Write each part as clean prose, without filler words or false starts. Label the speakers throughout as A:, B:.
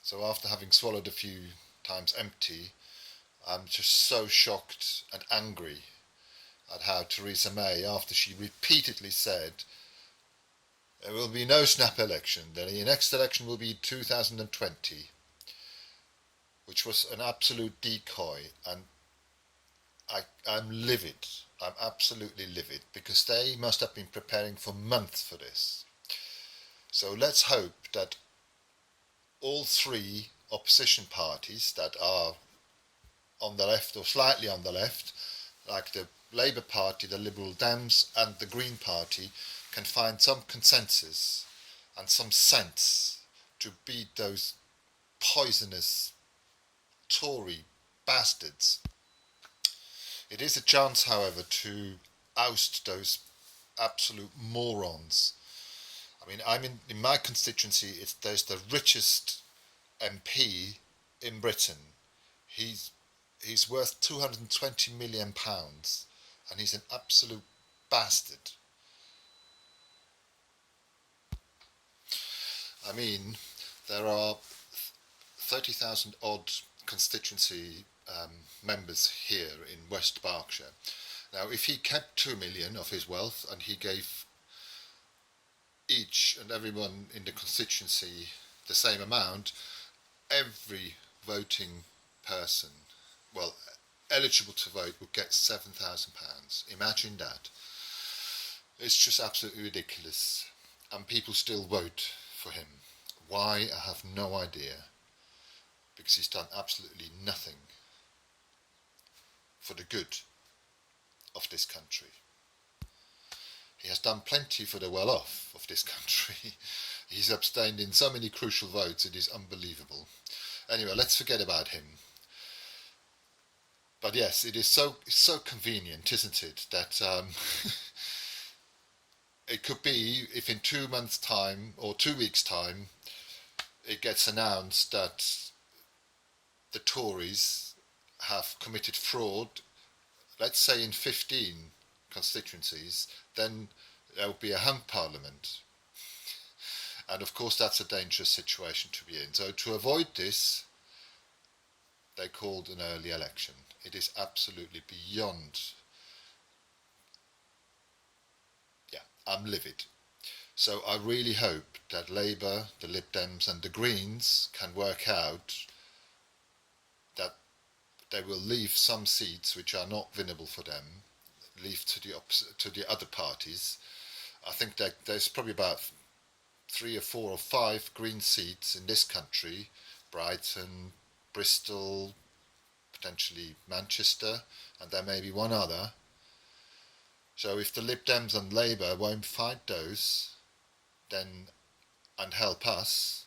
A: So after having swallowed a few times empty, I'm just so shocked and angry at how Theresa May, after she repeatedly said there will be no snap election, the next election will be 2020, which was an absolute decoy, and I'm livid. I'm absolutely livid, because they must have been preparing for months for this. So let's hope that all three opposition parties that are on the left or slightly on the left, like the Labour Party, the Liberal Dems and the Green Party, can find some consensus and some sense to beat those poisonous Tory bastards. It is a chance, however, to oust those absolute morons. I mean, in my constituency, there's the richest MP in Britain. He's worth £220 million, and he's an absolute bastard. I mean, there are 30,000 odd constituency members here in West Berkshire. Now, if he kept 2 million of his wealth and he gave each and everyone in the constituency the same amount, every voting person, well, eligible to vote, would get £7,000. Imagine that. It's just absolutely ridiculous. And people still vote for him. Why? I have no idea. Because he's done absolutely nothing for the good of this country. He has done plenty for the well-off of this country. He's abstained in so many crucial votes, it is unbelievable. Anyway, let's forget about him. But yes, it is so convenient, isn't it, that it could be if in 2 months' time or 2 weeks' time it gets announced that the Tories have committed fraud, let's say in 15 constituencies, then there will be a hung parliament. And of course that's a dangerous situation to be in. So to avoid this, they called an early election. It is absolutely beyond... yeah, I'm livid. So I really hope that Labour, the Lib Dems and the Greens can work out that they will leave some seats which are not winnable for them, leave to the other parties. I think that there's probably about 3 or 4 or 5 Green seats in this country: Brighton, Bristol, potentially Manchester, and there may be one other. So if the Lib Dems and Labour won't fight those, then, and help us,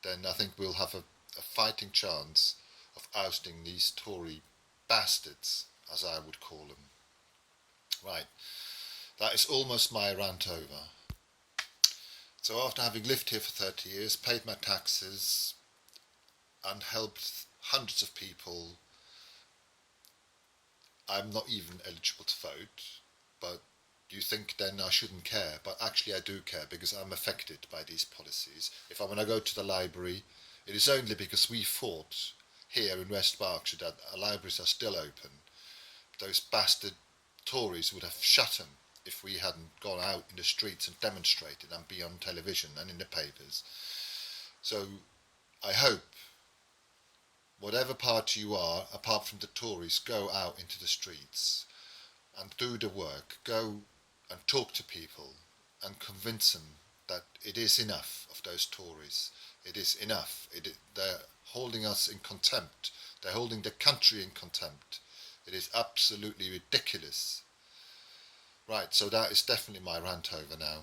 A: then I think we'll have a fighting chance of ousting these Tory bastards, as I would call them. Right, that is almost my rant over. So after having lived here for 30 years, paid my taxes and helped hundreds of people, I'm not even eligible to vote. But you think then I shouldn't care, but actually I do care, because I'm affected by these policies. If I want to go to the library, it is only because we fought here in West Berkshire that our libraries are still open. Those bastard Tories would have shut them if we hadn't gone out in the streets and demonstrated and be on television and in the papers. So I hope whatever party you are, apart from the Tories, go out into the streets and do the work. Go and talk to people and convince them that it is enough of those Tories. It is enough. They're holding us in contempt. They're holding the country in contempt. It is absolutely ridiculous. Right, so that is definitely my rant over now.